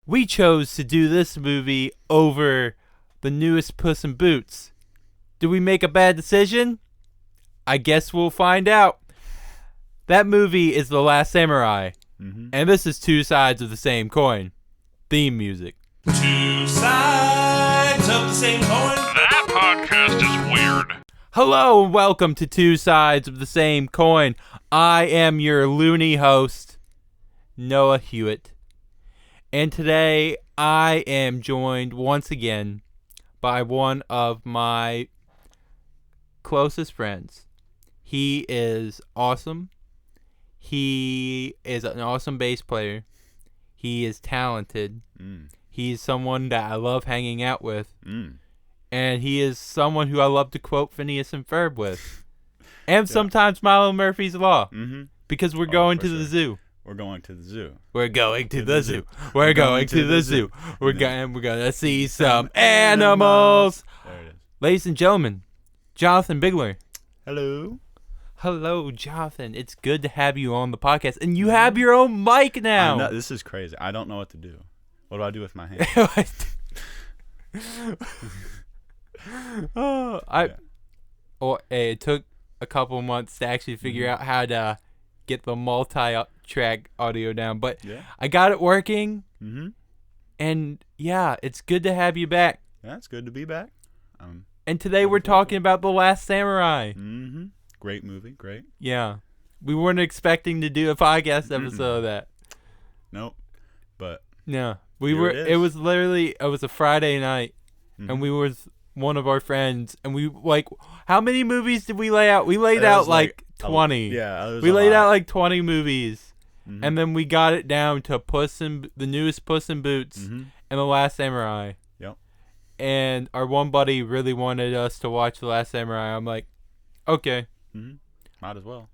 we chose to do this movie over the newest Puss in Boots. Did we make a bad decision? I guess we'll find out. That movie is The Last Samurai, and this is Two Sides of the Same Coin. Theme music. Two sides of the same coin. That podcast is weird. Hello and welcome to Two Sides of the Same Coin. I am your loony host, Noah Hewitt. And today I am joined once again by one of my closest friends. He is awesome. He is an awesome bass player. He is talented. He's someone that I love hanging out with. And he is someone who I love to quote Phineas and Ferb with. And sometimes Milo Murphy's Law. Because we're going to the zoo. We're going to the zoo. We're going to the zoo. We're going to the zoo. We're gonna see some animals. There it is. Ladies and gentlemen, Jonathon Bigler. Hello. Hello, Jonathon. It's good to have you on the podcast. And you have your own mic now. This is crazy. I don't know what to do. What do I do with my hand? It took a couple months to actually figure out how to get the multi-track audio down, but I got it working. And yeah, it's good to have you back. Yeah, it's good to be back. And today we're talking about The Last Samurai. Great movie, great. Yeah, we weren't expecting to do a podcast episode of that. Nope, but yeah, it was a Friday night, and we were one of our friends, and we how many movies did we lay out? We laid out like 20. We laid out like 20 movies, and then we got it down to the newest Puss in Boots and The Last Samurai. Yep. And our one buddy really wanted us to watch The Last Samurai. I'm like, okay. Might as well.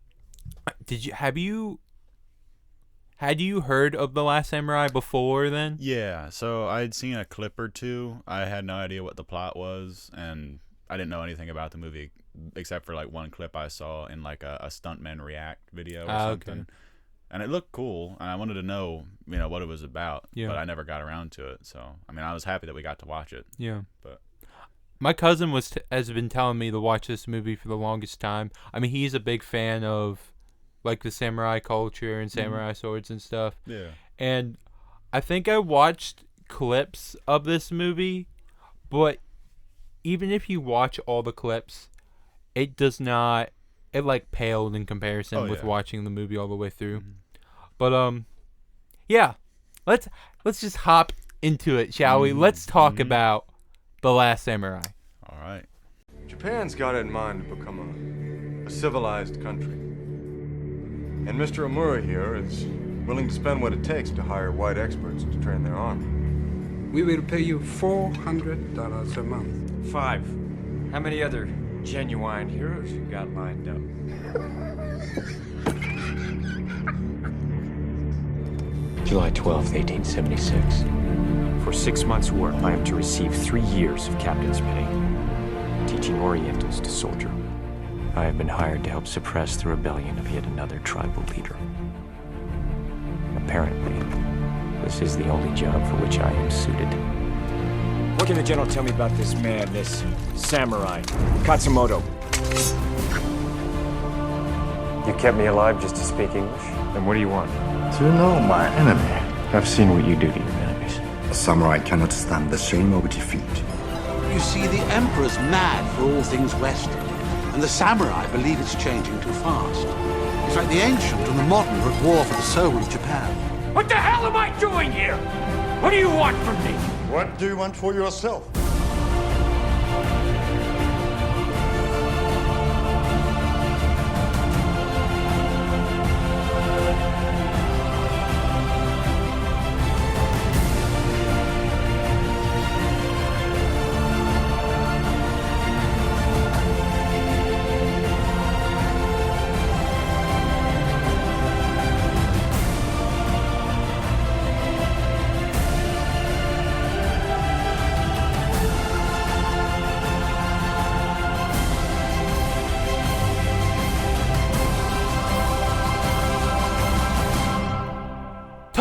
Had you heard of The Last Samurai before then? Yeah, so I'd seen a clip or two. I had no idea what the plot was, and I didn't know anything about the movie except for like one clip I saw in like a stuntman react video or something. Okay. And it looked cool, and I wanted to know, what it was about, but I never got around to it. So, I was happy that we got to watch it. Yeah. But my cousin has been telling me to watch this movie for the longest time. He's a big fan of like the samurai culture and samurai swords and stuff. Yeah. And I think I watched clips of this movie, but even if you watch all the clips, it paled in comparison with watching the movie all the way through. But yeah. Let's just hop into it, shall we? Let's talk about The Last Samurai. All right. Japan's got it in mind to become a civilized country. And Mr. Omura here is willing to spend what it takes to hire white experts to train their army. We will pay you $400 a month. 5. How many other genuine heroes you got lined up? July 12th, 1876. For 6 months' work, I am to receive 3 years of captain's pay, teaching Orientals to soldier. I have been hired to help suppress the rebellion of yet another tribal leader. Apparently, this is the only job for which I am suited. What can the general tell me about this man, this samurai, Katsumoto? You kept me alive just to speak English? Then what do you want? To know my enemy. I've seen what you do to your enemies. A samurai cannot stand the shame of defeat. You see, the Emperor's mad for all things Western, and the samurai believe it's changing too fast. It's like the ancient and the modern are at war for the soul of Japan. What the hell am I doing here? What do you want from me? What do you want for yourself?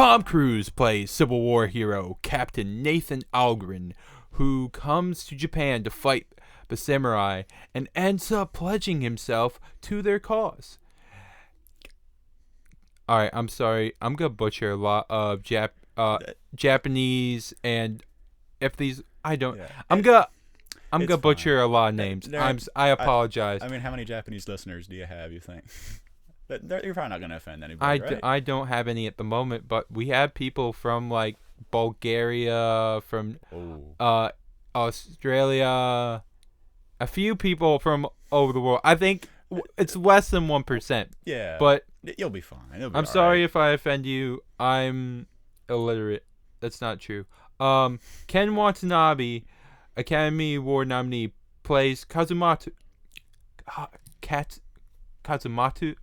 Tom Cruise plays Civil War hero Captain Nathan Algren, who comes to Japan to fight the samurai and ends up pledging himself to their cause. Alright, I'm sorry. I'm going to butcher a lot of Japanese, and if these... I don't... Yeah. I'm going to fine. butcher a lot of names. I apologize. I mean, how many Japanese listeners do you have, you think? You're probably not going to offend anybody, right? I don't have any at the moment, but we have people from, like, Bulgaria, from Australia, a few people from over the world. I think it's less than 1%. Yeah. But you'll be fine. I'm sorry if I offend you. I'm illiterate. That's not true. Ken Watanabe, Academy Award nominee, plays Kazumatu. Kazumatu.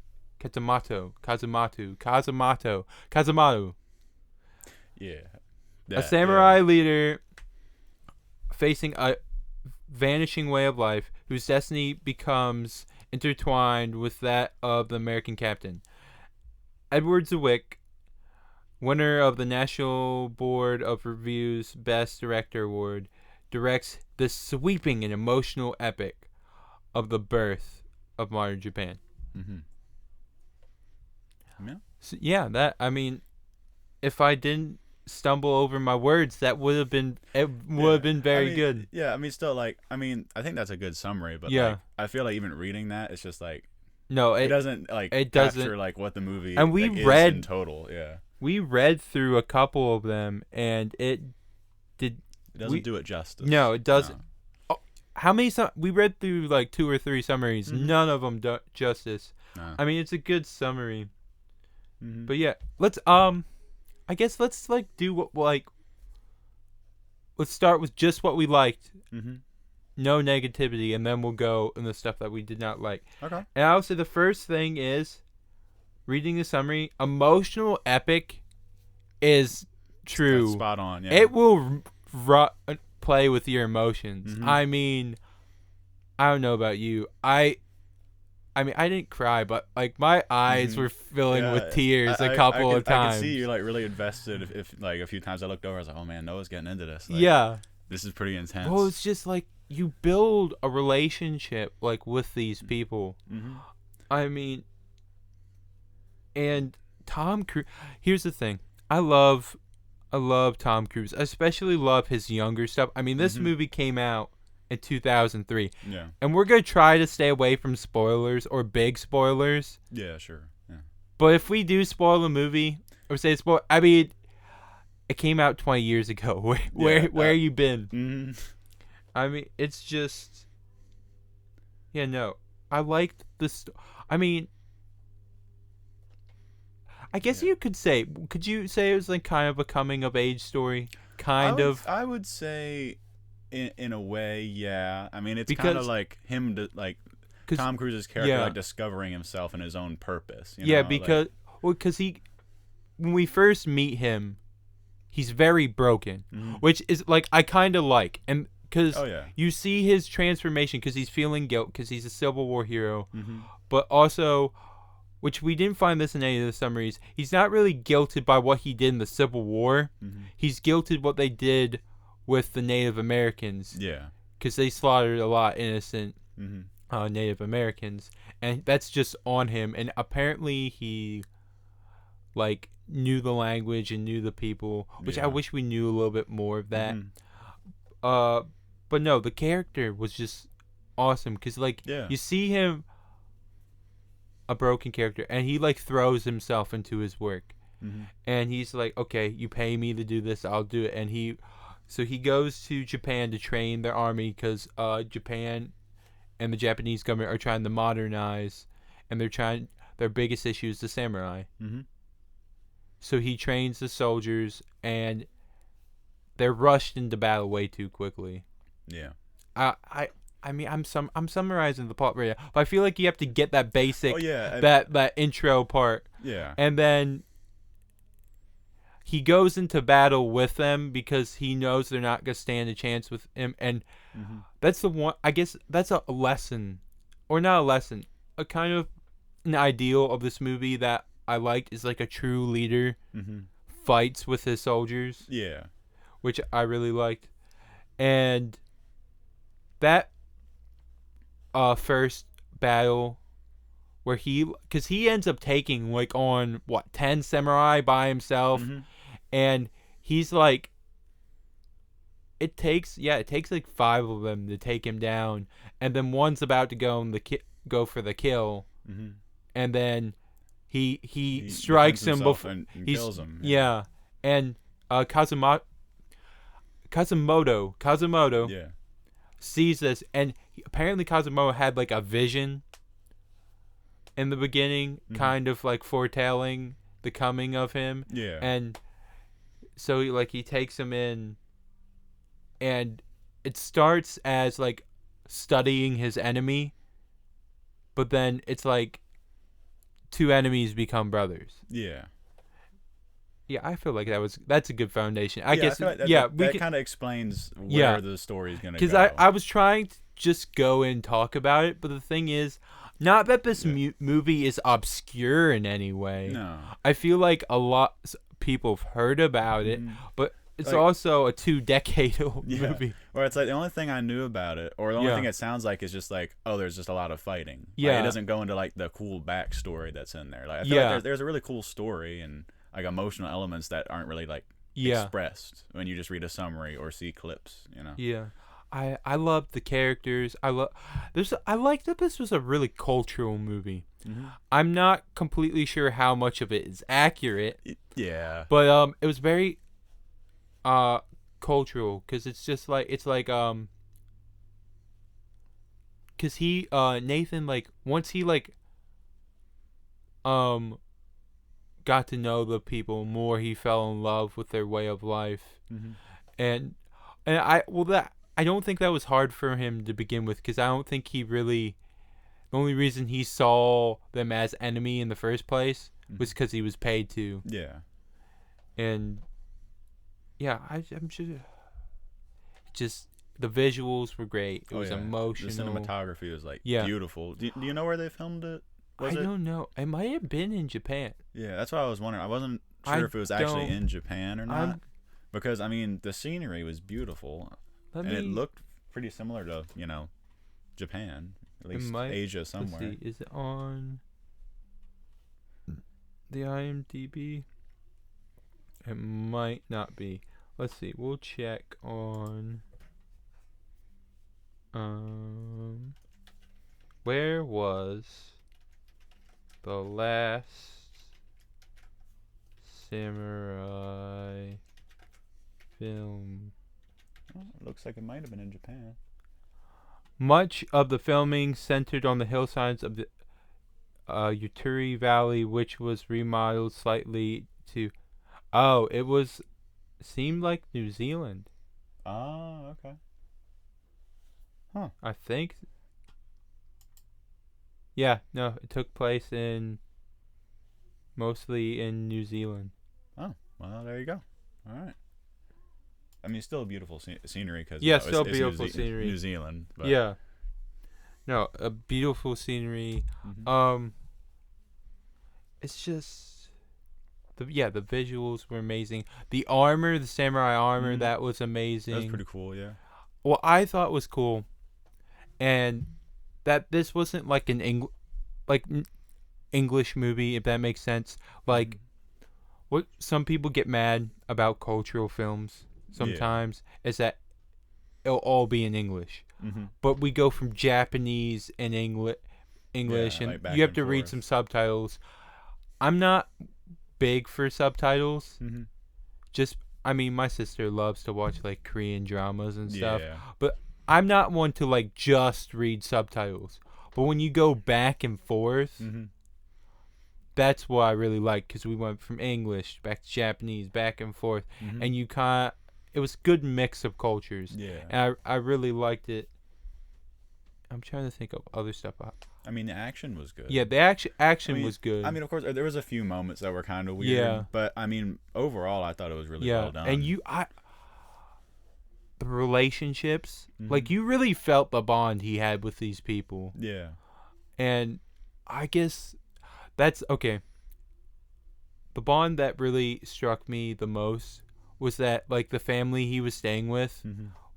Yeah. A samurai leader facing a vanishing way of life whose destiny becomes intertwined with that of the American captain. Edward Zwick, winner of the National Board of Review's Best Director Award, directs this sweeping and emotional epic of the birth of modern Japan. Mm-hmm. Yeah. So, if I didn't stumble over my words, that would have been very good. Yeah, I mean, still, I think that's a good summary, but I feel like even reading that, it's just like, no, it doesn't capture what the movie and we is read in total. Yeah, we read through a couple of them, and it doesn't do it justice. No, it doesn't. No. Oh, how many we read through like 2 or 3 summaries? Mm-hmm. None of them do justice. No. I mean, it's a good summary. Mm-hmm. But yeah, let's I guess let's do what let's start with just what we liked. Mm-hmm. No negativity, and then we'll go in the stuff that we did not like. Okay. And I would say the first thing is reading the summary. Emotional epic is true. That's spot on. Yeah. It will play with your emotions. Mm-hmm. I mean, I don't know about you. I didn't cry, but my eyes were filling with tears a couple of times. I could see you really invested. If a few times I looked over, I was like, "Oh man, Noah's getting into this." This is pretty intense. Well, it's just you build a relationship with these people. Mm-hmm. I mean, and Tom Cruise. Here's the thing: I love Tom Cruise. I especially love his younger stuff. I mean, this movie came out in 2003. Yeah. And we're going to try to stay away from spoilers or big spoilers. Yeah, sure. Yeah. But if we do spoil a movie or say spoil, I mean, it came out 20 years ago. Where you been? Mm-hmm. I mean, it's just... Yeah, no. I liked this... I mean... I guess you could say... Could you say it was kind of a coming-of-age story? I would say... In a way, yeah. I mean, it's kind of like him, Tom Cruise's character, discovering himself and his own purpose. Because when we first meet him, he's very broken, which is I kind of like, and because you see his transformation because he's feeling guilt because he's a Civil War hero, but also, which we didn't find this in any of the summaries, he's not really guilted by what he did in the Civil War. He's guilted what they did with the Native Americans. Yeah. Because they slaughtered a lot of innocent Native Americans. And that's just on him. And apparently he, knew the language and knew the people. Which I wish we knew a little bit more of that. But no, the character was just awesome. Because, you see him, a broken character, and he, throws himself into his work. And he's like, okay, you pay me to do this, I'll do it. And So he goes to Japan to train their army because Japan and the Japanese government are trying to modernize, and their biggest issue is the samurai. So he trains the soldiers, and they're rushed into battle way too quickly. Yeah. I mean, I'm summarizing the plot right now, but I feel like you have to get that basic, that intro part. Yeah. And then he goes into battle with them because he knows they're not going to stand a chance with him. And that's the one, I guess that's a lesson, or not a lesson, a kind of an ideal of this movie that I liked is a true leader fights with his soldiers. Yeah. Which I really liked. And that first battle where because he ends up taking like on 10 samurai by himself, and he's like, it takes like 5 of them to take him down, and then one's about to go for the kill, and then he strikes him before and kills him. Yeah, and Kazimoto sees this, and apparently Kazimoto had like a vision in the beginning, kind of like foretelling the coming of him. Yeah. And so he takes him in, and it starts as like studying his enemy, but then it's like 2 enemies become brothers. Yeah. Yeah, I feel like that's a good foundation. I guess. I feel like that kind of explains where the story is gonna go. Because I was trying to just go and talk about it, but the thing is, not that this movie is obscure in any way. No. I feel like a lot people have heard about it, but it's like, also a 2-decade-old movie. Or it's like the only thing I knew about it, or the only thing it sounds like, is just like, oh, there's just a lot of fighting. Yeah. Like, it doesn't go into like the cool backstory that's in there. Like I feel like there's a really cool story and like emotional elements that aren't really like expressed when you just read a summary or see clips, you know. Yeah. I love the characters. I like that this was a really cultural movie. I'm not completely sure how much of it is accurate. Yeah. But it was very cultural, cuz it's like cuz he Nathan, like, once he like got to know the people more, he fell in love with their way of life. And I don't think that was hard for him to begin with, because I don't think he really, the only reason he saw them as enemy in the first place was because he was paid to. Yeah. And yeah, I'm just the visuals were great. It was emotional. The cinematography was like beautiful. Do you know where they filmed it? I don't know. It might have been in Japan. Yeah, that's what I was wondering. I wasn't sure if it was actually in Japan or not. Because, I mean, the scenery was beautiful. It looked pretty similar to, Japan. At least Asia somewhere. Let's see. Is it on the IMDb? It might not be. Let's see. We'll check on... where was the last samurai film? Well, it looks like it might have been in Japan. Much of the filming centered on the hillsides of the Yuturi Valley, which was remodeled slightly to... Oh, seemed like New Zealand. Oh, okay. Huh. I think... Yeah, no, it took place mostly in New Zealand. Oh, well, there you go. All right. I mean, still a beautiful scenery because still beautiful scenery. New Zealand. But. Yeah. No, a beautiful scenery. It's just the visuals were amazing. The armor, the samurai armor, that was amazing. That was pretty cool. Yeah. What I thought was cool, and that this wasn't like an English movie, if that makes sense. Like, what some people get mad about cultural films sometimes is that it'll all be in English, but we go from Japanese and English, and like you have to read some subtitles. I'm not big for subtitles. I mean, my sister loves to watch like Korean dramas and stuff, but I'm not one to like just read subtitles. But when you go back and forth, that's what I really like, because we went from English back to Japanese, back and forth, and it was a good mix of cultures. Yeah. And I really liked it. I'm trying to think of other stuff. I mean, the action was good. Yeah, the action was good. I mean, of course, there was a few moments that were kind of weird. Yeah. But, I mean, overall, I thought it was really well done. And the relationships, like, you really felt the bond he had with these people. Yeah. And I guess that's okay. the bond that really struck me the most was that like the family he was staying with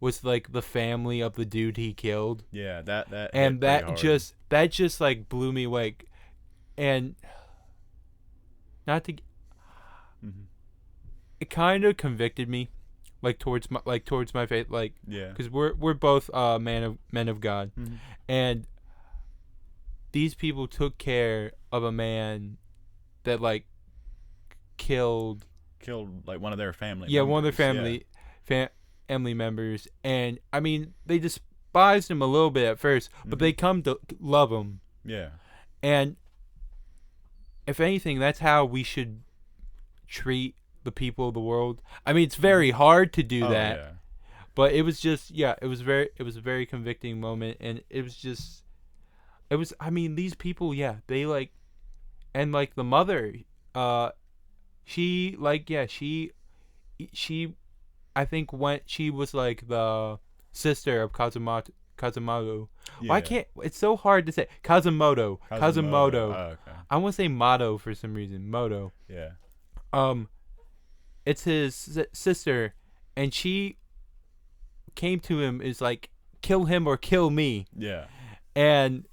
was like the family of the dude he killed. Yeah, that and hit that pretty just like blew me away, and not to. It kind of convicted me, like towards my faith, like because we're both men of God, and these people took care of a man that like killed like one of their family. Yeah, members. one of their family members, and I mean they despised him a little bit at first, but they come to love him. Yeah, and if anything, that's how we should treat the people of the world. I mean, it's very hard to do that. Yeah. But it was just it was a very convicting moment, and I mean, these people, they like, and like the mother, she I think she was like the sister of Kazumaru. Yeah. Why can't, it's so hard to say Kazumoto. Oh, okay. I want to say Mato for some reason. Moto. Yeah. It's his sister, and she came to him is like, kill him or kill me. Yeah. And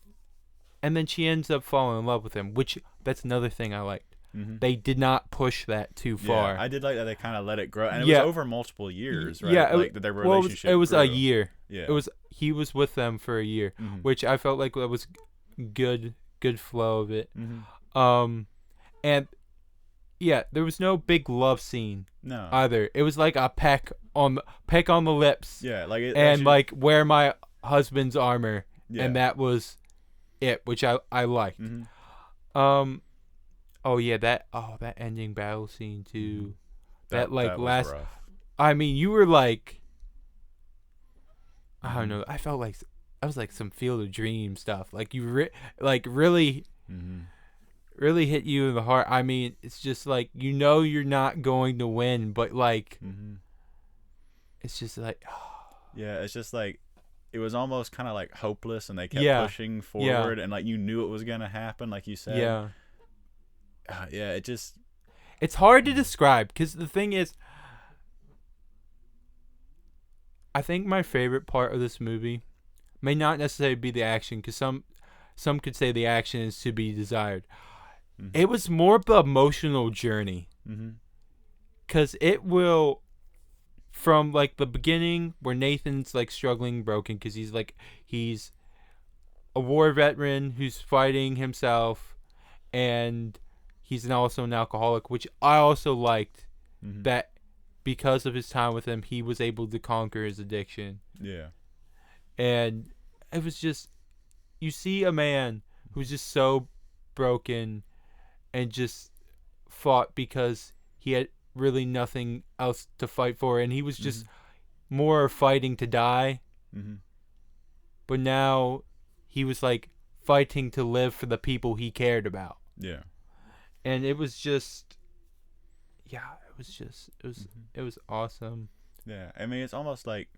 then she ends up falling in love with him, which that's another thing I liked. They did not push that too far. I did like that they kind of let it grow, and it was over multiple years, right? Yeah, like their relationship. It was grew. a year. Yeah, he was with them for a year, which I felt like that was good flow of it. And there was no big love scene. No. Either. It was like a peck on the lips. Yeah, like it, and like wear my husband's armor, and that was it, which I liked. That ending battle scene too. That last rough. I mean, you were like, I don't know. I felt like I was like some Field of Dreams stuff. Like you really hit you in the heart. I mean, it's just like, you're not going to win, but like it's just like yeah, it's just like it was almost kind of like hopeless, and they kept pushing forward, and like you knew it was gonna happen, like you said. It's hard to describe, because the thing is, I think my favorite part of this movie may not necessarily be the action, because some could say the action is to be desired. It was more of the emotional journey, because it will, from like the beginning where Nathan's like struggling, broken, because he's a war veteran who's fighting himself, and he's also an alcoholic, which I also liked, that because of his time with him, he was able to conquer his addiction. Yeah. And it was just, you see a man who's just so broken and just fought because he had really nothing else to fight for, and he was just more fighting to die. But now he was like fighting to live for the people he cared about. Yeah. And it was just, it was awesome. Yeah, I mean, it's almost like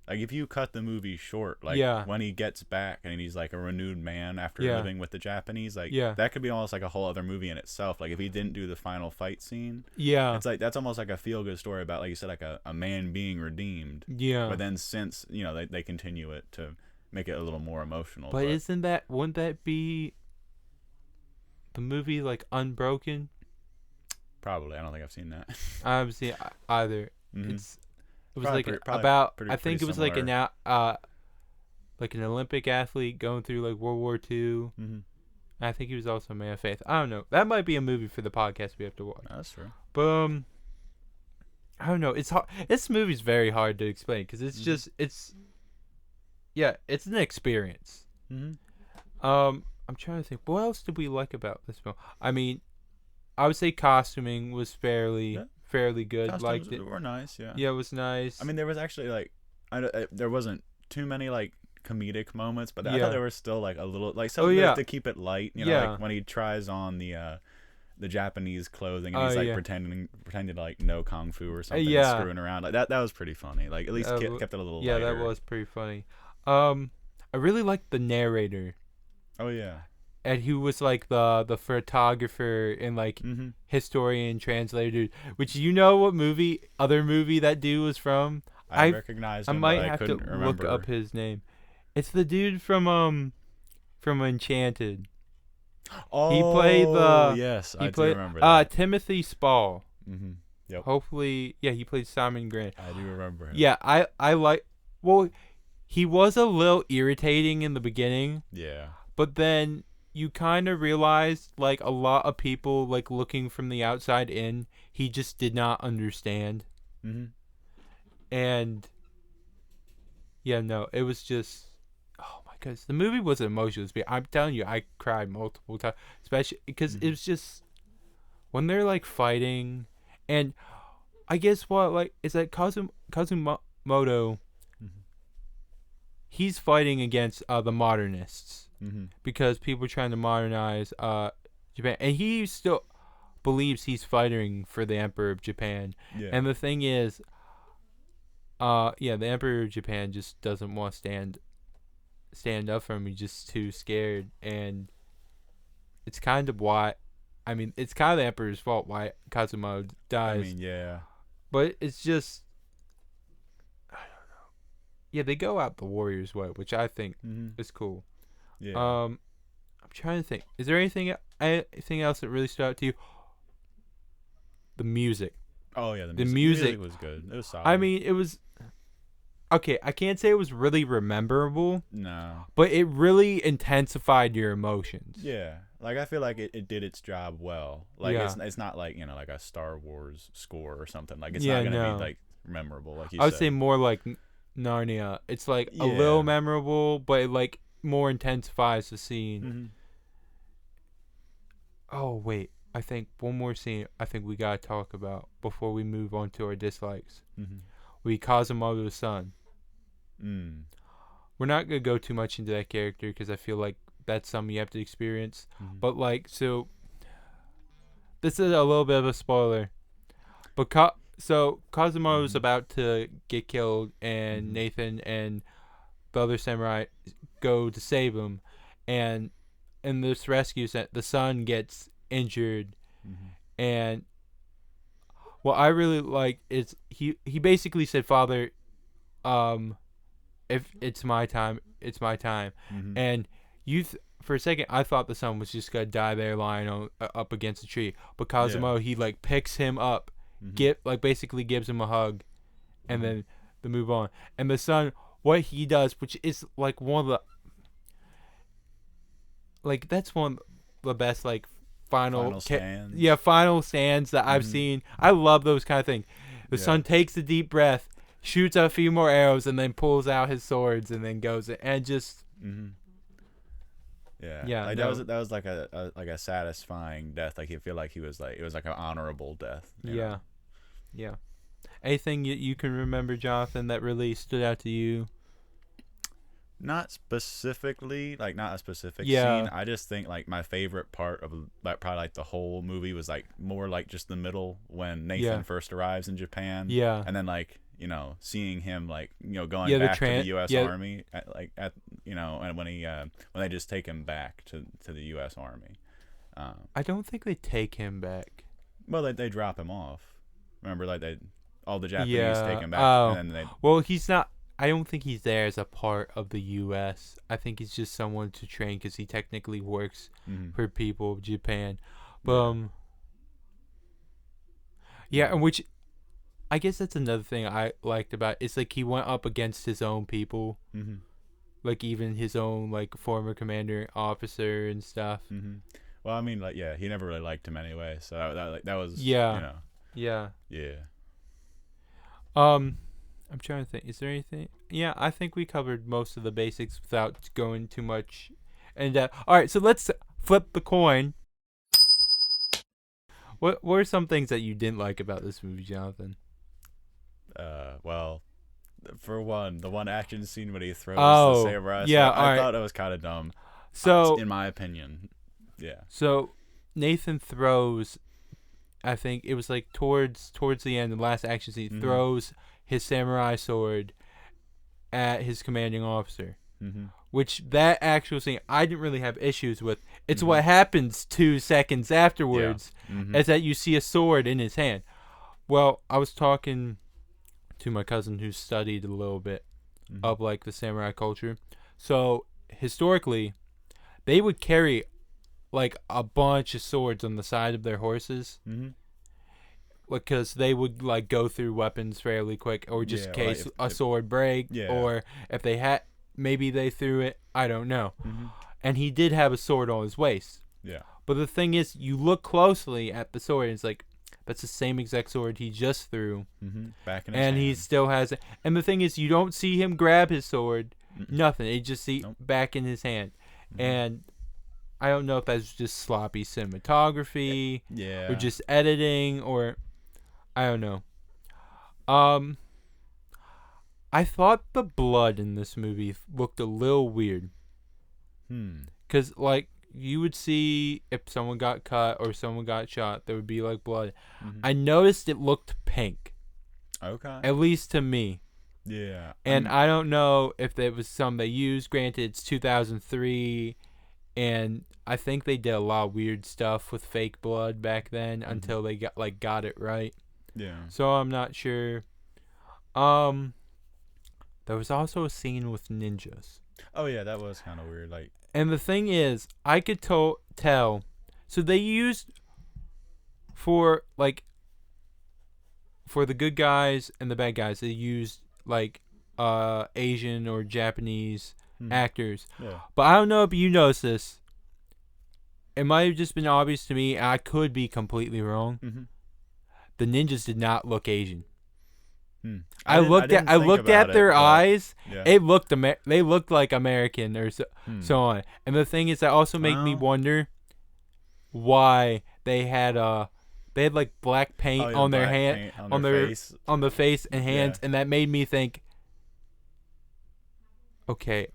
if you cut the movie short, like when he gets back and he's like a renewed man after living with the Japanese, like that could be almost like a whole other movie in itself. Like if he didn't do the final fight scene, it's like that's almost like a feel good story about, like you said, like a man being redeemed. Yeah. But then since they continue it to make it a little more emotional. But wouldn't that be the movie like Unbroken? Probably. I don't think I've seen that. I haven't seen it either. It was probably like about pretty, I think it was similar. like an Olympic athlete going through like World War II. I think he was also a man of faith. I don't know. That might be a movie for the podcast we have to watch. That's true. But I don't know. It's hard. This movie's very hard to explain, because it's just it's an experience. I'm trying to think, what else did we like about this film? I mean, I would say costuming was fairly good. Costumes Liked it. Were nice, yeah. Yeah, it was nice. I mean, there was actually like, there wasn't too many like comedic moments, but I thought there was still like a little like something to keep it light. Like when he tries on the Japanese clothing, and he's like pretending to like know kung fu or something, screwing around like that. That was pretty funny. Like at least kept it a little. Yeah, lighter. That was pretty funny. I really liked the narrator. Oh yeah. and who was like the photographer and like historian translator. Which what other movie that dude was from? I recognized him, I might but I have to couldn't remember. look up his name. It's the dude from Enchanted. Oh, he played yes, he I played, do remember that. Timothy Spall. Mm-hmm. Yep. Hopefully, yeah, he played Simon Grant. I do remember him. Yeah, I like. Well, he was a little irritating in the beginning. Yeah. But then you kind of realized, like, a lot of people, like, looking from the outside in, he just did not understand. Mm-hmm. And yeah, no, it was just, oh my goodness, the movie was emotional. I'm telling you, I cried multiple times, especially because it was just when they're like fighting, and I guess what like is that Kazumoto. He's fighting against the modernists because people are trying to modernize Japan, and he still believes he's fighting for the Emperor of Japan. Yeah. And the thing is, the Emperor of Japan just doesn't want to stand up for him. He's just too scared, and it's kind of why. I mean, it's kind of the Emperor's fault why Kazumoto dies. I mean, yeah. But it's just, I don't know. Yeah, they go out the warrior's way, which I think is cool. Yeah. I'm trying to think. Is there anything else that really stood out to you? The music. Oh yeah, the music was good. It was solid. I mean, it was okay. I can't say it was really memorable. No. But it really intensified your emotions. Yeah. Like I feel like it did its job well. Like it's not like, like a Star Wars score or something. Like it's not gonna be like memorable like you said. I would say more like Narnia. It's like a little memorable, but it like more intensifies the scene. Oh wait, I think one more scene I think we gotta talk about before we move on to our dislikes. Kazumoto's son. We're not gonna go too much into that character because I feel like that's something you have to experience. But like, so this is a little bit of a spoiler. But so Kazumoto's about to get killed, and Nathan and the other samurai go to save him, and in this rescue set, the son gets injured, and what I really like is he basically said, "Father, if it's my time, it's my time," and for a second, I thought the son was just gonna die there lying up against a tree. But Kazumoto, he like picks him up, basically gives him a hug, and then they move on. And the son, what he does, which is like one of the, like that's one of the best like final stands that I've seen. I love those kind of things. The son takes a deep breath, shoots a few more arrows, and then pulls out his swords, and then goes and just. Yeah. Like that was like a satisfying death. Like you feel like it was like an honorable death. Yeah. Anything you can remember, Jonathan, that really stood out to you? Not specifically, like not a specific scene. I just think like my favorite part of like probably like the whole movie was like more like just the middle when Nathan first arrives in Japan. Yeah. And then like, seeing him like, going back to the U.S. Army and when they just take him back to the U.S. Army. I don't think they take him back. Well, they drop him off. Remember, like all the Japanese take him back. And then well, he's not. I don't think he's there as a part of the U.S. I think he's just someone to train because he technically works for people of Japan. But and which I guess that's another thing I liked about it. It's like he went up against his own people, like even his own like former commander officer and stuff. Well, I mean, like he never really liked him anyway, so that was yeah. I'm trying to think. Is there anything? Yeah, I think we covered most of the basics without going too much. And all right, so let's flip the coin. What are some things that you didn't like about this movie, Jonathan? Well, for one, the one action scene when he throws the samurai. Yeah, I thought it was kind of dumb. So, in my opinion, yeah. So Nathan throws. I think it was like towards the end, the last action scene, throws his samurai sword at his commanding officer. which that actual scene I didn't really have issues with. It's what happens 2 seconds afterwards is that you see a sword in his hand. Well, I was talking to my cousin who studied a little bit of like the samurai culture. So historically, they would carry like a bunch of swords on the side of their horses. Because they would like go through weapons fairly quick, or just in case a sword break, or if they had, maybe they threw it. I don't know. And he did have a sword on his waist. Yeah. But the thing is, you look closely at the sword, and it's like that's the same exact sword he just threw. Back in his and hand. he still has it. And the thing is, you don't see him grab his sword. Nothing. You just see back in his hand. And I don't know if that's just sloppy cinematography, or just editing, or I don't know. I thought the blood in this movie looked a little weird. Because, like, you would see if someone got cut or someone got shot, there would be, like, blood. I noticed it looked pink. Okay. At least to me. Yeah. And I don't know if it was some they used. Granted, it's 2003, and I think they did a lot of weird stuff with fake blood back then until they got it right. Yeah. So I'm not sure. There was also a scene with ninjas. Oh yeah, that was kind of weird. Like, and the thing is, I could tell. So they used for the good guys and the bad guys. They used like Asian or Japanese actors. Yeah. But I don't know if you noticed this. It might have just been obvious to me. I could be completely wrong. The ninjas did not look Asian. I looked at their eyes. Yeah. They looked like American or so on. And the thing is, that also made me wonder why they had like black paint on their hand, on their face. On the face and hands, and that made me think, okay,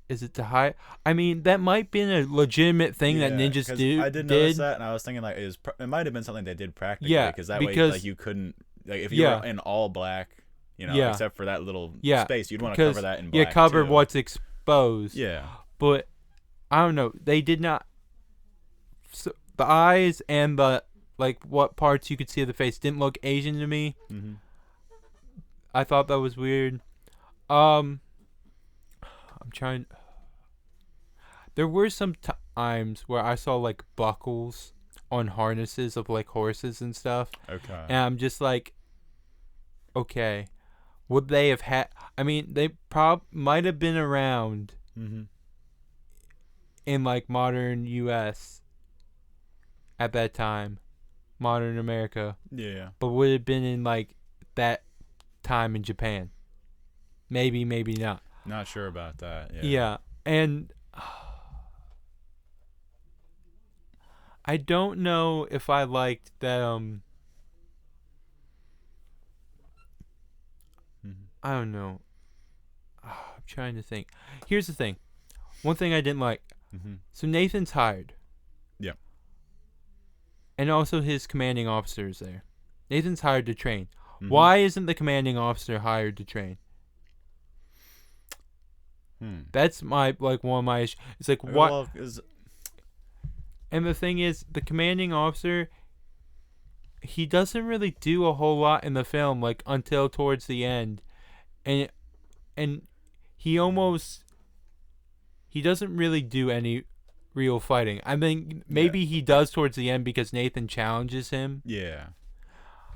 is it to hide? I mean, that might be a legitimate thing that ninjas do. I did notice that, and I was thinking like it might have been something they did practically. Because that way, like, you couldn't, like, if you were in all black, except for that little space, you'd want to cover that in black. Cover too. what's exposed. Yeah. But I don't know. They did not. So the eyes and the what parts you could see of the face didn't look Asian to me. I thought that was weird. I'm trying. There were some times where I saw like buckles on harnesses of like horses and stuff. Okay. And I'm just like, okay, would they have had? I mean, they might have been around in like modern U.S. at that time, modern America. Yeah. But would it have been in like that time in Japan? Maybe, maybe not. Not sure about that. Yeah. Yeah, and I don't know if I liked that. I don't know. I'm trying to think. Here's the thing. One thing I didn't like. So Nathan's hired. Yeah. And also his commanding officer is there. Nathan's hired to train. Why isn't the commanding officer hired to train? That's my one of my issues. It's like what? Well, and the thing is, the commanding officer, he doesn't really do a whole lot in the film, like until towards the end, and he doesn't really do any real fighting. I mean, maybe he does towards the end because Nathan challenges him. Yeah.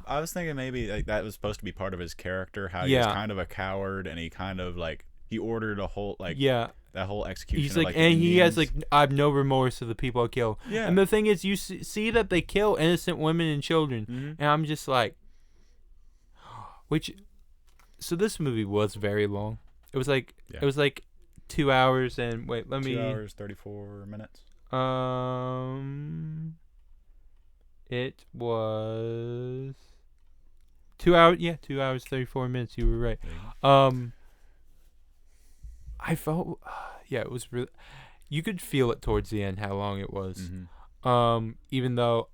I was thinking maybe like that was supposed to be part of his character, how he was kind of a coward, and he kind of like he ordered a whole that whole execution. He's like, and he has like, I have no remorse for the people I kill. Yeah. And the thing is, you see that they kill innocent women and children, and I'm just like, so this movie was very long. It was like 2 hours and 2 hours 34 minutes. It was 2 hours. Yeah, 2 hours 34 minutes. You were right. I felt, it was really. You could feel it towards the end how long it was. Even though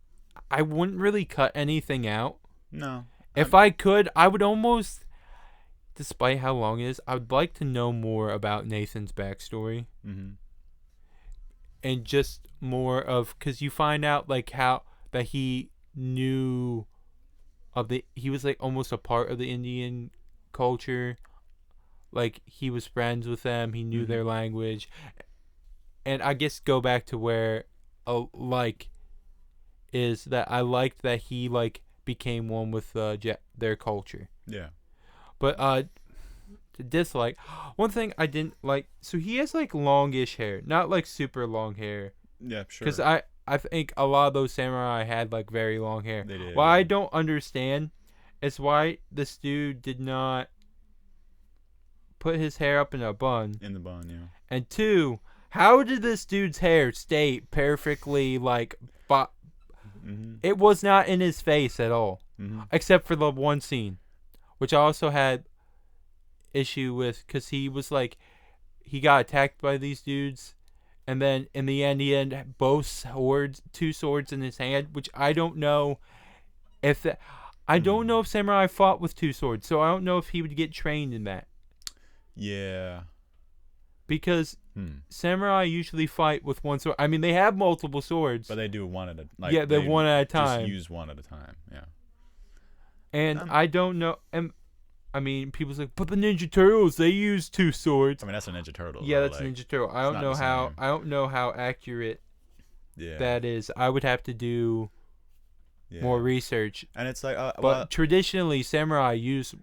I wouldn't really cut anything out. No. If I could, I would almost despite how long it is, I would like to know more about Nathan's backstory. Mm-hmm. And just more of, because you find out like how that he knew he was like almost a part of the Indian culture. Like he was friends with them, he knew their language, and I guess go back to where, is that I liked that he like became one with their culture. Yeah. But to dislike, one thing I didn't like. So he has like longish hair, not like super long hair. Yeah, sure. Because I think a lot of those samurai had like very long hair. They did. What I don't understand is why this dude did not put his hair up in a bun. In the bun, yeah. And 2, how did this dude's hair stay perfectly like? It was not in his face at all, except for the one scene, which I also had issue with because he was like, he got attacked by these dudes, and then in the end he had two swords in his hand, which I don't know if that. I don't know if samurai fought with 2 swords, so I don't know if he would get trained in that. Yeah. Because samurai usually fight with 1 sword. I mean, they have multiple swords, but they do one at a yeah, they're one at a time. Just use one at a time. Yeah. And I don't know. And I mean, people's like, but the Ninja Turtles, they use 2 swords. I mean, that's a Ninja Turtle. Yeah, though, that's like, Ninja Turtle. I don't know how. I don't know how accurate that is. I would have to do more research. And it's like, but traditionally, samurai use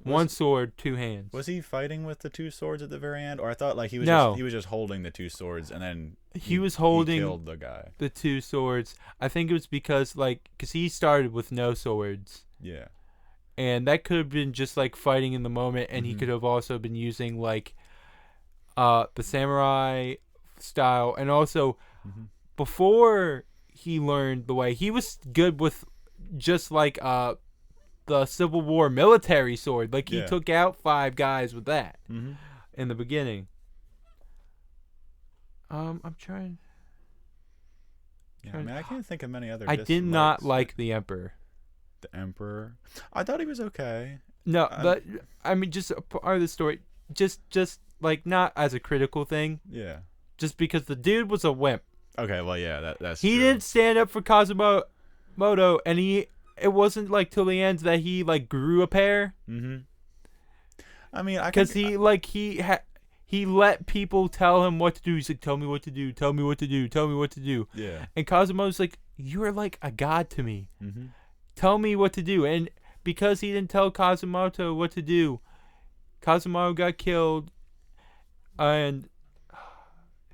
one sword, 2 hands. Was he fighting with the 2 swords at the very end, or I thought like he was just holding the 2 swords and then he was holding he killed the guy. The 2 swords. I think it was because he started with no swords. Yeah. And that could have been just like fighting in the moment, and he could have also been using like the samurai style, and also before he learned the way, he was good with just like the Civil War military sword. Like he took out 5 guys with that in the beginning. I'm trying. Yeah, I mean, I can't think of many other. I did not like the Emperor. The Emperor. I thought he was okay. No, but I mean, just a part of the story. Just like not as a critical thing. Yeah. Just because the dude was a wimp. Okay, well, yeah, that's. He didn't stand up for Kazimoto, and it wasn't like till the end that he like grew a pair. I mean, because he let people tell him what to do. He's like, tell me what to do, tell me what to do, tell me what to do. Yeah. And Kazimoto's like, you are like a god to me. Tell me what to do. And because he didn't tell Kazimoto what to do, Kazimoto got killed. And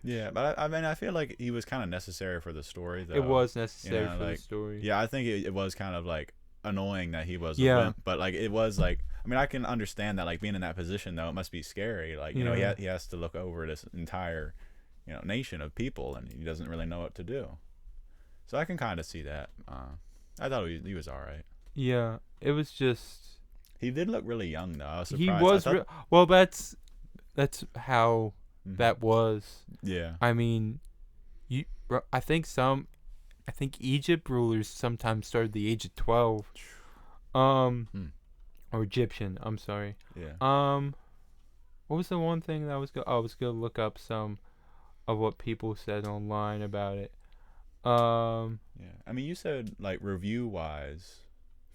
yeah, but I mean, I feel like he was kind of necessary for the story, though. It was necessary for the story. Yeah, I think it was kind of like annoying that he was a wimp, but like it was like, I mean, I can understand that, like being in that position though, it must be scary. Like you know, he has to look over this entire nation of people, and he doesn't really know what to do. So I can kind of see that. I thought he was all right. Yeah, it was just. He did look really young though. I was surprised. He was well. That's how that was. Yeah. I mean, I think Egypt rulers sometimes started the age of 12. Or Egyptian. I'm sorry. Yeah. What was the one thing that I was gonna look up some of what people said online about it. Yeah. I mean, you said like review wise,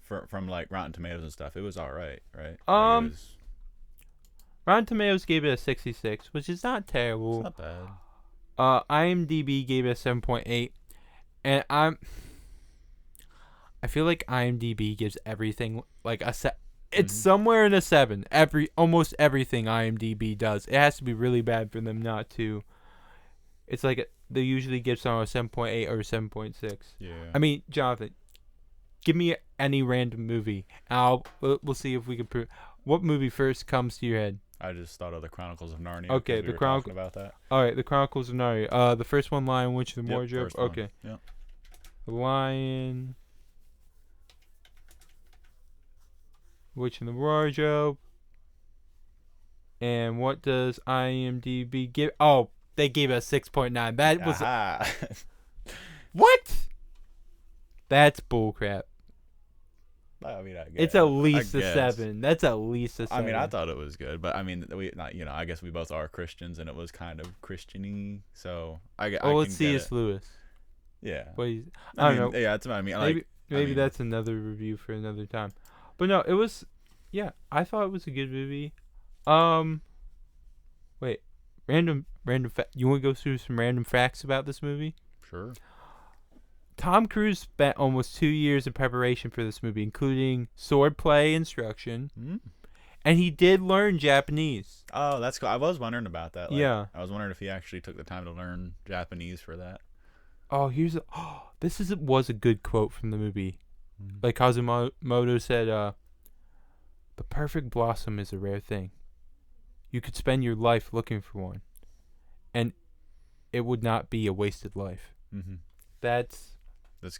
from like Rotten Tomatoes and stuff, it was all right, right? Like, Rotten Tomatoes gave it a 66, which is not terrible. It's not bad. IMDb gave it a 7.8, and I feel like IMDb gives everything like a set. It's somewhere in a 7. Almost everything IMDb does. It has to be really bad for them not to. It's like they usually give someone a 7.8 or a 7.6. Yeah. I mean, Jonathan, give me any random movie. We'll see if we can prove. What movie first comes to your head? I just thought of the Chronicles of Narnia. Okay, the Chronicles about that. All right, the Chronicles of Narnia. The first one, Lion, Witch, and the Wardrobe. Okay. Yep. The Lion, Witch, and the Wardrobe. And what does IMDb give? Oh, they gave it a 6.9. That was what? That's bullcrap. I mean, I guess. It's at least I a guess. 7. That's at least a 7. I mean, I thought it was good, but I mean, I guess we both are Christians, and it was kind of Christian-y, so I Oh, can it's get C.S. it. Lewis. Yeah. But I don't mean, know. yeah, that's what I mean. Maybe that's another review for another time. But no, it was. Yeah, I thought it was a good movie. Wait, random. You want to go through some random facts about this movie? Sure. Tom Cruise spent almost 2 years in preparation for this movie, including swordplay instruction, and he did learn Japanese. Oh, that's cool. I was wondering about that. Yeah. I was wondering if he actually took the time to learn Japanese for that. Oh, was a good quote from the movie. Like Kazumoto said, the perfect blossom is a rare thing. You could spend your life looking for one, and it would not be a wasted life. Mm-hmm. That's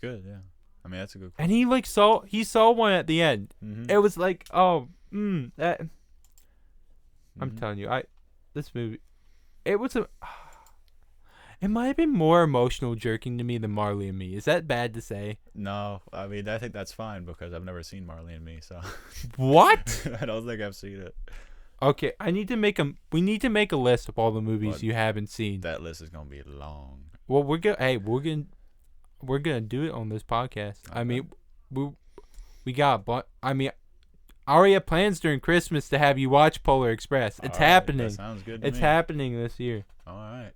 good, yeah. I mean, that's a good quote. And he saw one at the end. Mm-hmm. It was like, I'm telling you, this movie, it might have been more emotional jerking to me than Marley and Me. Is that bad to say? No, I mean, I think that's fine because I've never seen Marley and Me, so. What? I don't think I've seen it. Okay, we need to make a list of all the movies you haven't seen. That list is gonna be long. Well, we're gonna do it on this podcast. Okay. I mean, we got, but I mean, I already have plans during Christmas to have you watch Polar Express. It's happening. That sounds good to It's me. happening this year. All right.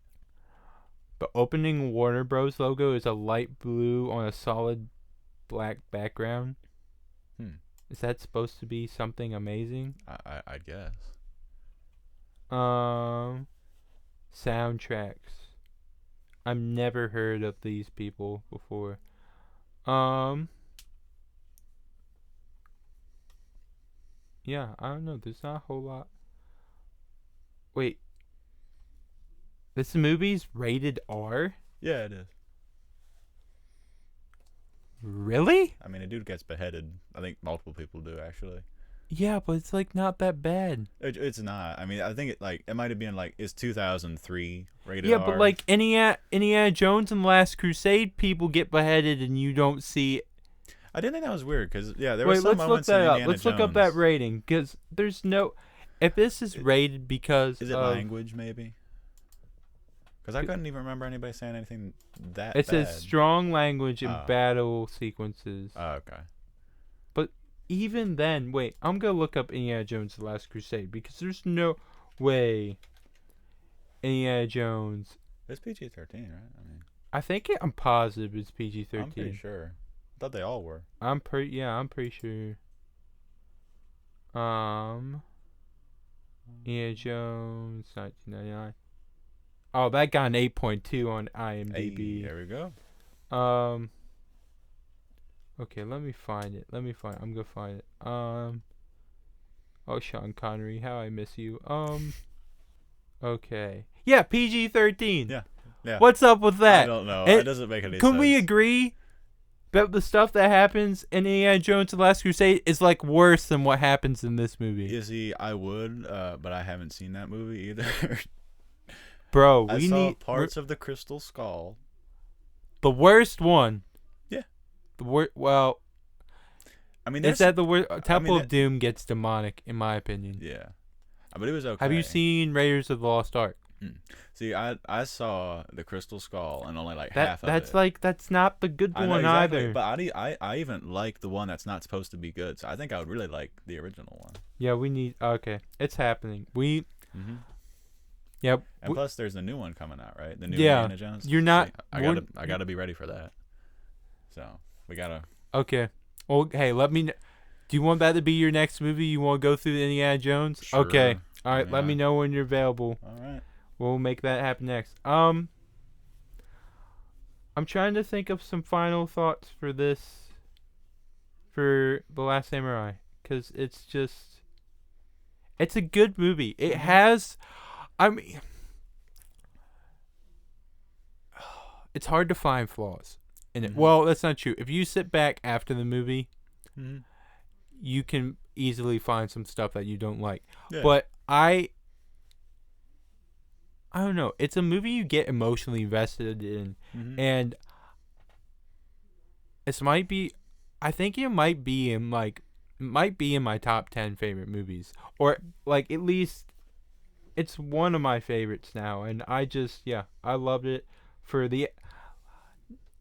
The opening Warner Bros. Logo is a light blue on a solid black background. Is that supposed to be something amazing? I guess. Soundtracks. I've never heard of these people before. Yeah, I don't know. There's not a whole lot. Wait. This movie's rated R? Yeah, it is. Really? I mean, a dude gets beheaded. I think multiple people do, actually. Yeah, but it's like not that bad. It's not. I mean, I think it might have been like, it's 2003 rated Yeah, R. but like Indiana Jones and the Last Crusade, people get beheaded and you don't see. I didn't think that was weird because there were some moments in Let's Indiana Jones. look up that rating because there's no. If this is rated because is it language maybe? Because I couldn't even remember anybody saying anything that. It bad. says strong language and battle sequences. Oh, okay. But even then, wait, I'm gonna look up Indiana Jones: The Last Crusade because there's no way Indiana Jones. It's PG-13, right? I mean, I'm positive it's PG-13. I'm pretty sure. I thought they all were. I'm pretty sure. Indiana Jones, 1999. Oh, that got an 8.2 on IMDb. Hey, there we go. Okay, let me find it. I'm gonna find it. Oh, Sean Connery, how I miss you. Okay. Yeah, PG-13. Yeah. What's up with that? I don't know. It doesn't make any sense. Can we agree that the stuff that happens in Indiana Jones: The Last Crusade is like worse than what happens in this movie? You see, I would, but I haven't seen that movie either. Bro, I saw parts of the Crystal Skull. The worst one. Yeah. Well, I mean, is that the worst? Temple of Doom gets demonic, in my opinion. Yeah, but it was okay. Have you seen Raiders of the Lost Ark? See, I saw the Crystal Skull and only like half of it. That's not the good one exactly, either. But I even like the one that's not supposed to be good. So I think I would really like the original one. Yeah, okay. It's happening. Mm-hmm. Yep. And plus, there's a new one coming out, right? The new Indiana Jones. You're not. So I gotta be ready for that. So we gotta. Okay. Well, hey, let me. Do you want that to be your next movie? You want to go through the Indiana Jones? Sure. Okay. All right. Let me know when you're available. All right. We'll make that happen next. I'm trying to think of some final thoughts for this. For The Last Samurai, because it's a good movie. It has. I mean, it's hard to find flaws in it. Well, that's not true. If you sit back after the movie, you can easily find some stuff that you don't like. Yeah. But I don't know. It's a movie you get emotionally invested in, and this might be I think it might be in my top 10 favorite movies, or like at least it's one of my favorites now, and I loved it. For the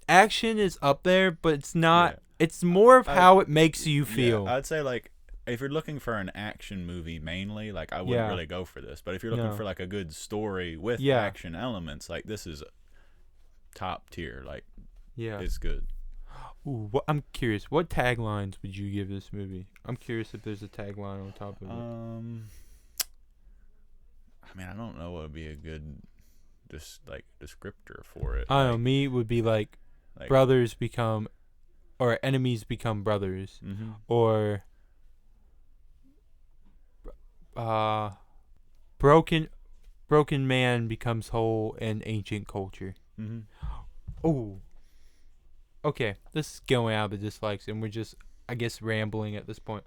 action is up there, but it's not. Yeah. It's more of how it makes you feel. Yeah, I'd say like if you're looking for an action movie mainly, like I wouldn't really go for this. But if you're looking for like a good story with action elements, like this is top tier. Like it's good. Ooh, I'm curious. What taglines would you give this movie? I'm curious if there's a tagline on top of it. I mean, I don't know what would be a good descriptor for it. I don't know. Me would be like brothers become, or enemies become brothers, or broken man becomes whole in ancient culture. Oh. Okay, this is going out of the dislikes, and we're just, I guess, rambling at this point.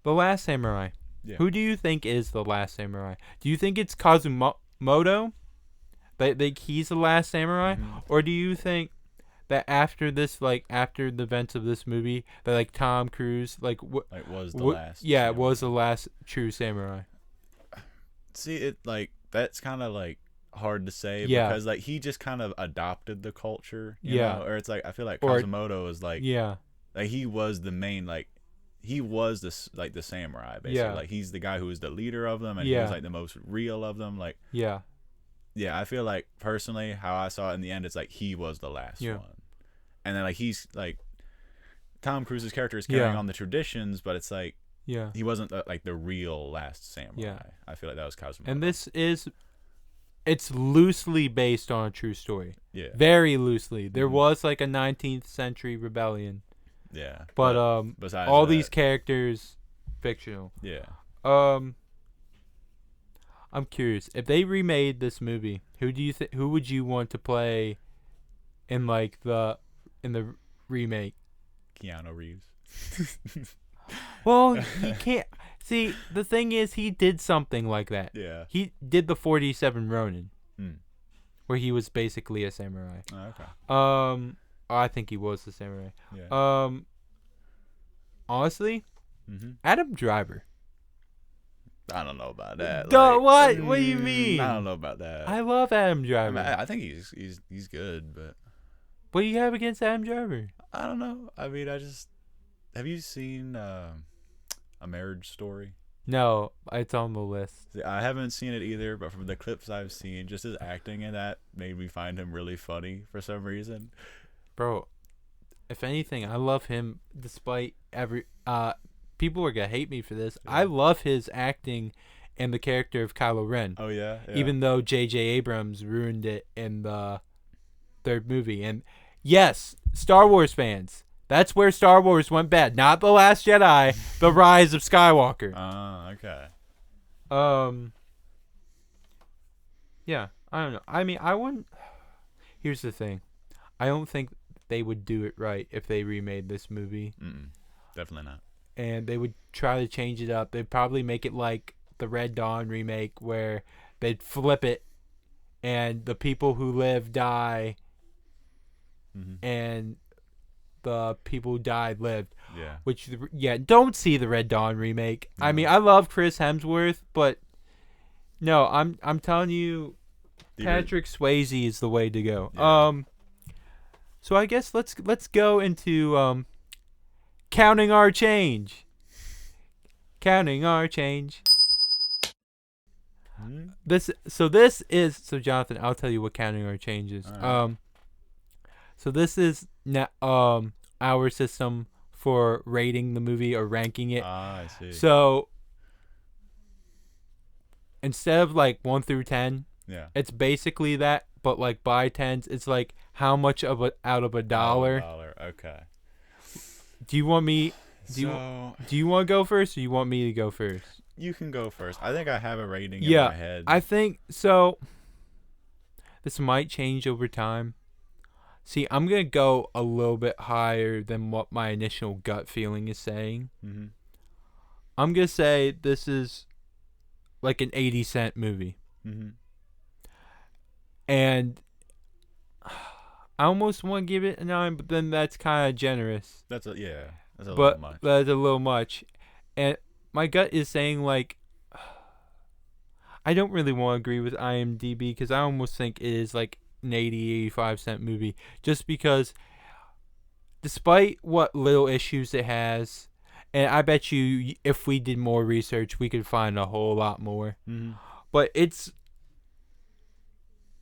The Last Samurai. Yeah. Who do you think is the Last Samurai? Do you think it's Kazumoto? That he's the Last Samurai? Or do you think that after this, like, after the events of this movie, that, like, Tom Cruise, was the last samurai. It was the last true samurai. See, it, like, that's kind of, like, hard to say because like he just kind of adopted the culture, you know? Or it's like I feel like Kazumoto is like like he was the main, like he was this like the samurai basically, like he's the guy who was the leader of them, and he was like the most real of them, like I feel like personally how I saw it in the end, it's like he was the last one, and then like he's like Tom Cruise's character is carrying on the traditions, but it's like he wasn't like the real last samurai. I feel like that was Kazumoto, and it's loosely based on a true story. Yeah. Very loosely. There was like a 19th century rebellion. Yeah. But all these characters fictional. Yeah. I'm curious. If they remade this movie, who would you want to play in the remake? Keanu Reeves. Well, he can't. See, the thing is, he did something like that. Yeah. He did the 47 Ronin, where he was basically a samurai. Oh, okay. I think he was the samurai. Yeah. Honestly, Adam Driver. I don't know about that. What? What do you mean? I don't know about that. I love Adam Driver. I think he's good, but what do you have against Adam Driver? I don't know. I mean, have you seen A Marriage Story? No, it's on the list. See, I haven't seen it either, but from the clips I've seen, just his acting in that made me find him really funny for some reason. Bro, if anything, I love him despite every people are gonna hate me for this. Yeah. I love his acting and the character of Kylo Ren. Oh yeah. Even though J.J. Abrams ruined it in the third movie. And yes, Star Wars fans, that's where Star Wars went bad. Not The Last Jedi, The Rise of Skywalker. Okay. Yeah, I don't know. I mean, I wouldn't. Here's the thing. I don't think they would do it right if they remade this movie. Definitely not. And they would try to change it up. They'd probably make it like the Red Dawn remake, where they'd flip it, and the people who live die, and the people who died lived. Yeah. Don't see the Red Dawn remake. No. I mean, I love Chris Hemsworth, but no, I'm telling you, Patrick Swayze is the way to go. Yeah. So I guess let's go into counting our change. Counting our change. This is Jonathan, I'll tell you what counting our change is. Right. So this is our system for rating the movie or ranking it. I see. So instead of like 1 through 10, it's basically that, but like by tens, it's like how much out of a dollar. Okay. Do you want me? Do you want to go first, or you want me to go first? You can go first. I think I have a rating in my head. I think so. This might change over time. See, I'm going to go a little bit higher than what my initial gut feeling is saying. I'm going to say this is like an 80-cent movie. And I almost want to give it a 9, but then that's kind of generous. That's a little much. But that's a little much. And my gut is saying, like, I don't really want to agree with IMDb because I almost think it is like an 85-cent movie. Just because, despite what little issues it has, and I bet you if we did more research, we could find a whole lot more. Mm-hmm. But it's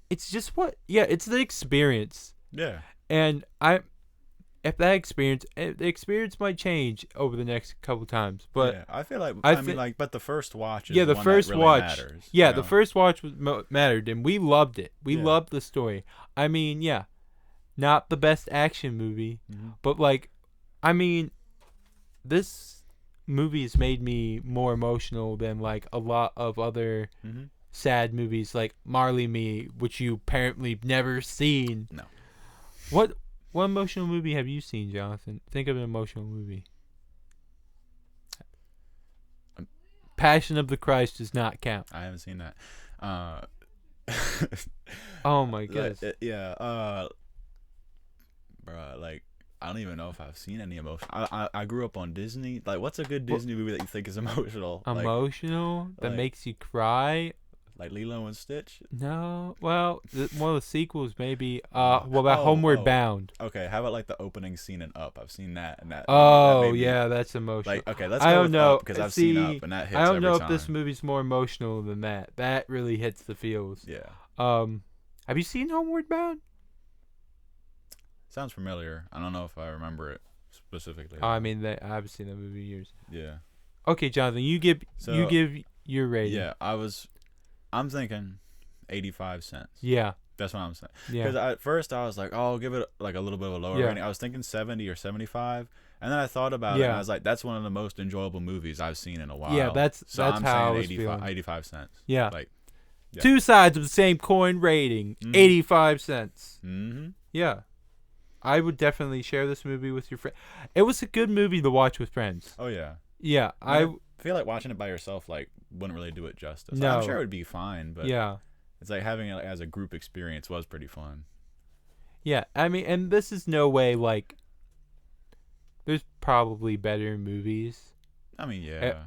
just it's the experience. Yeah. And if that experience, the experience might change over the next couple times. But yeah, I feel like but the first watch is the one first that really watch matters. Yeah, you know? the first watch mattered, and we loved it. We loved the story. I mean, yeah, not the best action movie, but like, I mean, this movie has made me more emotional than like a lot of other sad movies like Marley and Me, which you apparently never seen. No. What emotional movie have you seen, Jonathan? Think of an emotional movie. Passion of the Christ does not count. I haven't seen that. Oh my goodness. Bruh, like, I don't even know if I've seen any emotion. I grew up on Disney. Like, what's a good Disney movie that you think is emotional? Emotional? That makes you cry? Like Lilo and Stitch? No. Well, one of the sequels maybe. What about Homeward Bound? Okay, how about like the opening scene in Up? I've seen that, and that. Oh, yeah, that's emotional. Like, okay, let's go with Up because I've seen Up, and that hits every time. I don't know if this movie's more emotional than that. That really hits the feels. Yeah. Have you seen Homeward Bound? Sounds familiar. I don't know if I remember it specifically. I mean, I haven't seen that movie in years. Yeah. Okay, Jonathan, you give your rating. Yeah, I'm thinking 85 cents. Yeah. That's what I'm saying. Yeah. Because at first I was like, oh, I'll give it like a little bit of a lower rating. I was thinking 70 or 75. And then I thought about it, and I was like, that's one of the most enjoyable movies I've seen in a while. Yeah, that's I'm how I was 85 cents. Yeah. Like, yeah. Two sides of the same coin rating, 85 cents. Mm-hmm. Yeah. I would definitely share this movie with your friend. It was a good movie to watch with friends. Oh, yeah. Yeah. I feel like watching it by yourself like wouldn't really do it justice. No. I'm sure it would be fine, but yeah, it's like having it as a group experience was pretty fun. Yeah, I mean, and this is no way like there's probably better movies. I mean, yeah.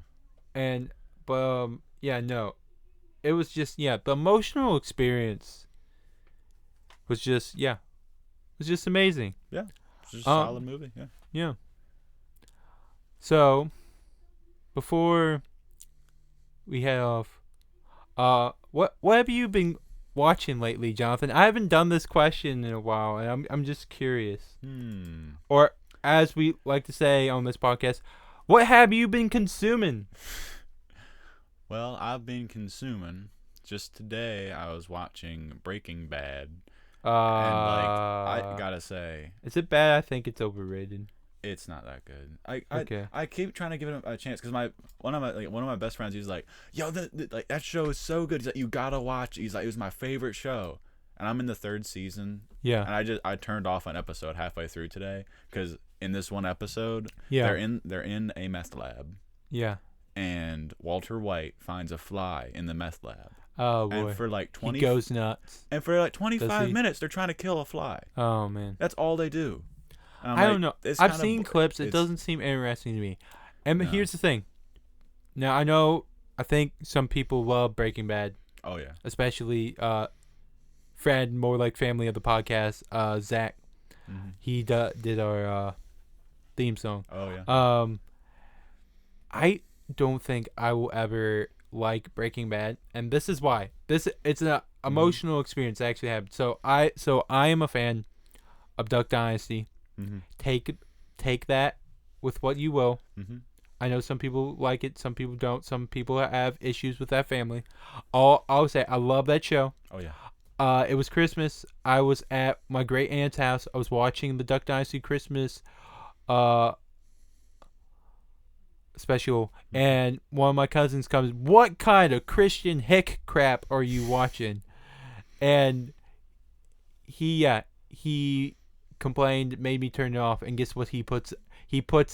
But no. It was just the emotional experience was just amazing. Yeah. It's just a solid movie, yeah. Yeah. So, before we head off, what have you been watching lately, Jonathan? I haven't done this question in a while, and I'm just curious. Or as we like to say on this podcast, what have you been consuming? Well, I've been consuming. Just today, I was watching Breaking Bad. And I gotta say, is it bad? I think it's overrated. It's not that good. I keep trying to give it a chance because one of my best friends, he's like, yo, that show is so good. He's like, you gotta watch it. He's like, it was my favorite show, and I'm in the 3rd season. Yeah. And I turned off an episode halfway through today because in this one episode, they're in a meth lab. Yeah. And Walter White finds a fly in the meth lab. Oh boy! And for like 20, he goes nuts. And for like 25 minutes, they're trying to kill a fly. Oh man, that's all they do. I don't know. I've seen clips. It doesn't seem interesting to me. And here's the thing. Now I think some people love Breaking Bad. Oh yeah. Especially friend, more like family of the podcast, Zach. Mm-hmm. He did our theme song. Oh yeah. I don't think I will ever like Breaking Bad, and this is why. It's an emotional experience I actually have. So I am a fan of Duck Dynasty. Mm-hmm. Take that with what you will. Mm-hmm. I know some people like it, some people don't. Some people have issues with that family. I'll say I love that show. Oh yeah. It was Christmas. I was at my great aunt's house. I was watching the Duck Dynasty Christmas special, and one of my cousins comes, what kind of Christian hick crap are you watching? And he complained, made me turn it off, and guess what he puts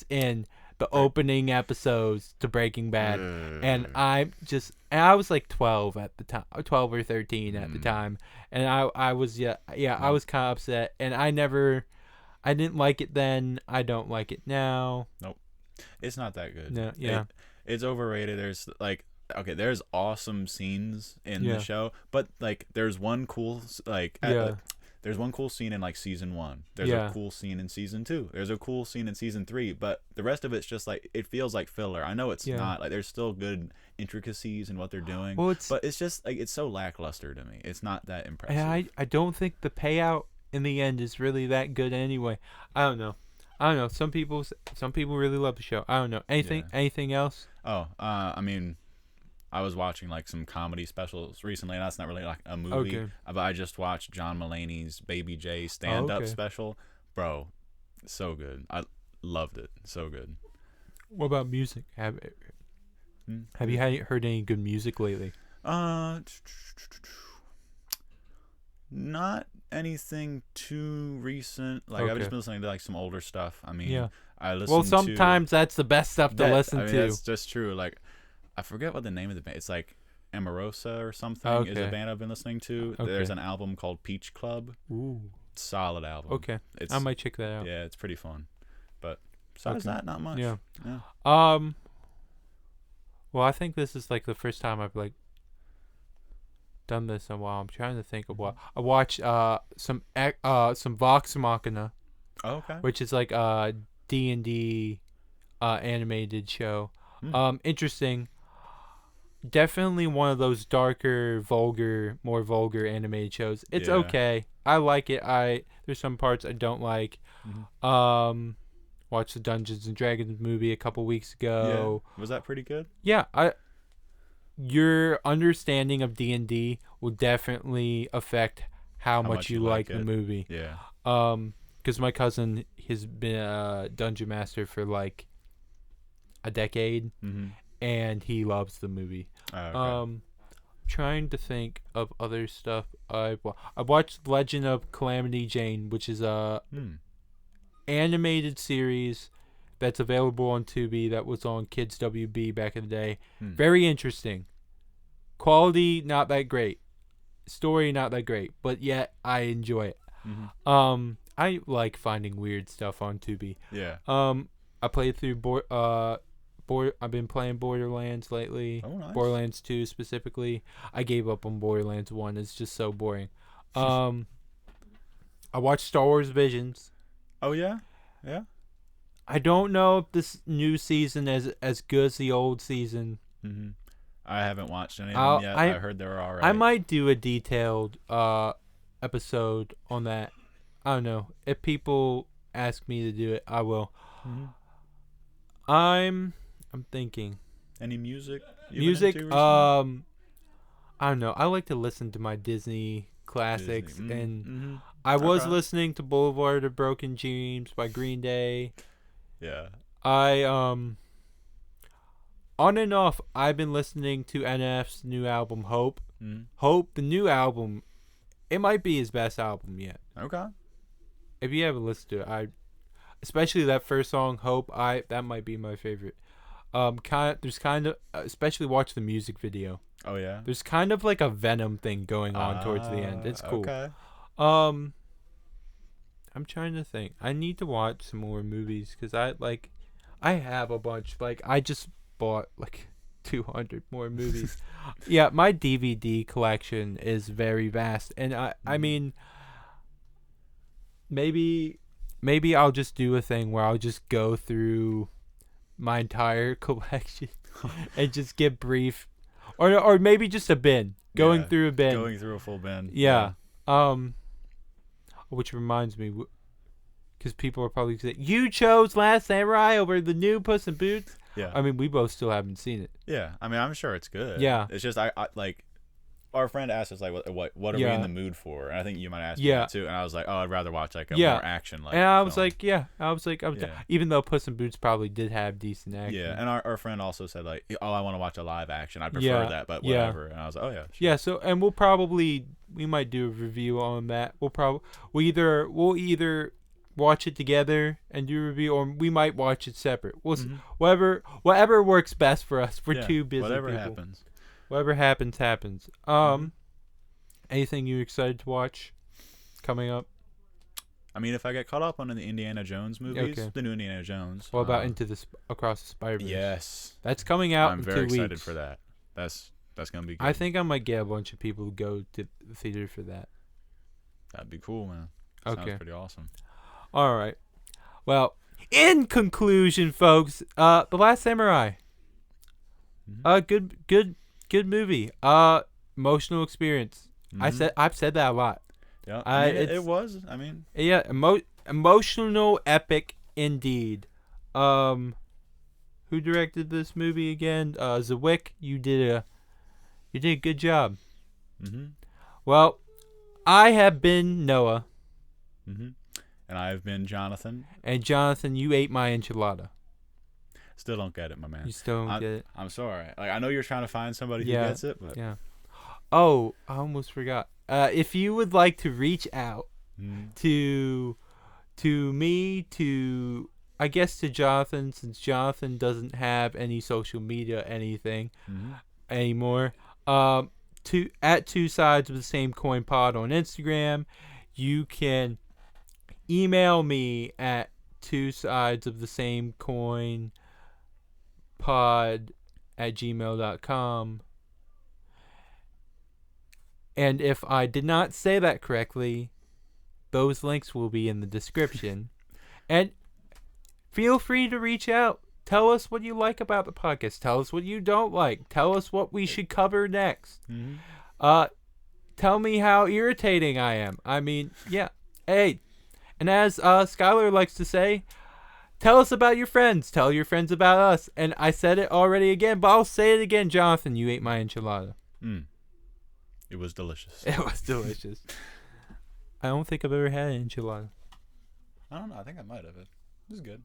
in the opening episodes to Breaking Bad, and I was like 12 at the time, 12 or 13 at the time, and I was I was kind of upset, and I didn't like it then. I don't like it now. Nope, it's not that good. No, yeah, it's overrated. There's there's awesome scenes in the show, but like there's one cool there's one cool scene in like season 1. There's a cool scene in season 2. There's a cool scene in season 3. But the rest of it's just like it feels like filler. I know it's not. Like there's still good intricacies in what they're doing. Well, but it's just like it's so lackluster to me. It's not that impressive. And I don't think the payout in the end is really that good anyway. I don't know. Some people really love the show. I don't know. Anything else? Oh, I mean, I was watching like some comedy specials recently, and that's not really like a movie. But I just watched John Mulaney's Baby J stand-up special. Bro, so good. I loved it. So good. What about music? Have you heard any good music lately? Not anything too recent. Like I've just been listening to like some older stuff. I mean, I listen. Well, sometimes that's the best stuff to listen to. That's just true. Like, I forget what the name of the band. It's like Amorosa or something. Is a band I've been listening to. There's an album called Peach Club. Ooh, solid album. Okay, I might check that out. Yeah, it's pretty fun. But besides that, not much. Yeah. Well, I think this is like the first time I've like done this in a while. I'm trying to think of what I watched. Some Vox Machina. Which is like a D&D animated show. Interesting. Definitely one of those darker, more vulgar animated shows. It's okay. I like it. There's some parts I don't like. Watched the Dungeons and Dragons movie a couple weeks ago. Yeah. Was that pretty good? Yeah. Your understanding of D&D will definitely affect how much you like the movie. Yeah. Because my cousin has been a dungeon master for like a decade, and he loves the movie. Trying to think of other stuff. I watched Legend of Calamity Jane, which is a animated series that's available on Tubi that was on Kids WB back in the day. Very interesting. Quality not that great. Story not that great, but yet I enjoy it. I like finding weird stuff on Tubi. Yeah. I played through I've been playing Borderlands lately. Oh, nice. Borderlands 2 specifically. I gave up on Borderlands 1. It's just so boring. I watched Star Wars Visions. Oh yeah? Yeah. I don't know if this new season is as good as the old season. I haven't watched any of them yet. I heard they were alright. I might do a detailed episode on that. I don't know. If people ask me to do it, I will. I'm thinking. Any music? Music? I don't know. I like to listen to my Disney classics, and I was listening to Boulevard of Broken Dreams by Green Day. Yeah. On and off, I've been listening to NF's new album, Hope. Hope, the new album, it might be his best album yet. Okay. If you haven't listened to it, especially that first song, Hope, that might be my favorite. Especially watch the music video. Oh yeah. There's kind of like a Venom thing going on towards the end. It's cool. Okay. I'm trying to think. I need to watch some more movies because I have a bunch. Like I just bought like 200 more movies. Yeah, my DVD collection is very vast, and I mean, maybe I'll just do a thing where I'll just go through my entire collection and just get brief, or maybe just a bin. Going through a bin. Going through a full bin. Yeah. Which reminds me, because people are probably saying, you chose Last Samurai over the new Puss in Boots. Yeah. I mean, we both still haven't seen it. Yeah. I mean, I'm sure it's good. Yeah. It's just I like. Our friend asked us like, what are we in the mood for? And I think you might ask me that too. And I was like, oh, I'd rather watch like a more action like. And I was like, even though Puss in Boots probably did have decent action. Yeah, and our friend also said like, oh, I want to watch a live action. I prefer that, but whatever. And I was like, oh yeah. Sure. Yeah. So and we might do a review on that. We'll either watch it together and do a review, or we might watch it separate. We'll whatever works best for us. We're two busy whatever people. happens. Whatever happens. Anything you excited to watch coming up? I mean, if I get caught up on the Indiana Jones movies, the new Indiana Jones. What about Across the Spider-Verse? Yes, that's coming out in 2 weeks. I'm very excited for that. That's gonna be good. I think I might get a bunch of people to go to the theater for that. That'd be cool, man. Okay. Sounds pretty awesome. All right. Well, in conclusion, folks, The Last Samurai. Good movie. Emotional experience. I've said that a lot. Yeah, I mean, it was. I mean, yeah, emotional epic indeed. Who directed this movie again? Zawick. You did a good job. Well, I have been Noah. And I've been Jonathan. And Jonathan, you ate my enchilada. Still don't get it, my man. You still don't get it? I'm sorry. Like, I know you're trying to find somebody who gets it, but Oh, I almost forgot. If you would like to reach out to me, to I guess to Jonathan, since Jonathan doesn't have any social media anything anymore, at 2 Sides of the Same Coin Pod on Instagram, you can email me at 2 Sides of the Same Coin Pod at gmail.com. And if I did not say that correctly, those links will be in the description. And feel free to reach out. Tell us what you like about the podcast. Tell us what you don't like. Tell us what we should cover next. Tell me how irritating I am. I mean, yeah. Hey, and as Skylar likes to say, tell us about your friends. Tell your friends about us. And I said it already again, but I'll say it again. Jonathan, you ate my enchilada. It was delicious. It was delicious. I don't think I've ever had an enchilada. I don't know. I think I might have it. It was good.